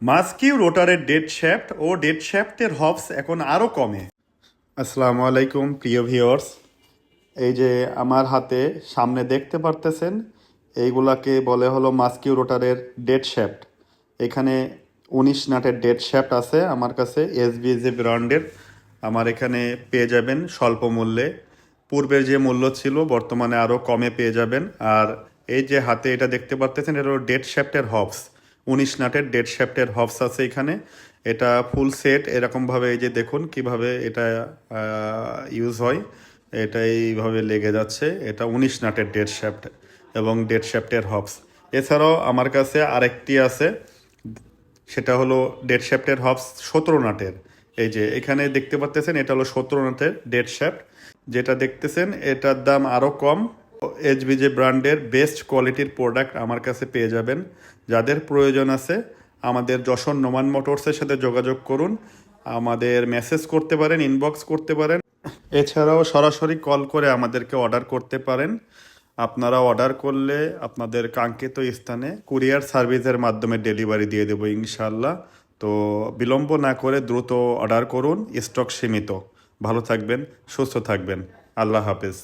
মাস্কিউ রোটারের dead shaft ও dead শ্যাফটের Hobbes এখন আরও কমে। আসসালামু আলাইকুম প্রিয় ভিউয়ার্স। এই যে আমার হাতে সামনে দেখতে পারতেছেন, এইগুলাকে বলে হলো মাস্কিউ রোটারের ডেড শ্যাফট। এখানে 19 নাটের ডেড শ্যাফট আছে আমার কাছে, এসবিজে ব্র্যান্ডের। আমার এখানে পেয়ে যাবেন স্বল্প মূল্যে। পূর্বের যে মূল্য ছিল বর্তমানে আরও কমে পেয়ে যাবেন। আর এই যে হাতে এটা দেখতে পারতেছেন, এটা হলো ডেড শ্যাফটের হবস। 19 নাটের ডেড শ্যাফটের হবস আছে এখানে। এটা ফুল সেট এরকমভাবে, এই যে দেখুন কিভাবে এটা ইউজ হয়। এটা এইভাবে লেগে যাচ্ছে। এটা 19 নাটের ডেড শ্যাফট এবং ডেড শ্যাফটের হবস। এছাড়াও আমার কাছে আরেকটি আছে, সেটা হলো ডেড শ্যাফটের হবস 17 নাটের। এই যে এখানে দেখতে পাচ্তেছেন, এটা হলো 17 নাটের ডেড শ্যাফট। যেটা দেখতেছেন এটার দাম আরও কম। এইচবিজে ব্র্যান্ডের বেস্ট কোয়ালিটির প্রোডাক্ট আমার কাছে পেয়ে যাবেন। যাদের প্রয়োজন আছে আমাদের যশোর নোমান মোটরসের সাথে যোগাযোগ করুন। আমাদের মেসেজ করতে পারেন, ইনবক্স করতে পারেন। এছাড়াও সরাসরি কল করে আমাদেরকে অর্ডার করতে পারেন। আপনারা অর্ডার করলে আপনাদের কাঙ্ক্ষিত স্থানে কুরিয়ার সার্ভিসের মাধ্যমে ডেলিভারি দিয়ে দেবো ইনশাল্লাহ। তো বিলম্ব না করে দ্রুত অর্ডার করুন, স্টক সীমিত। ভালো থাকবেন, সুস্থ থাকবেন। আল্লাহ হাফেজ।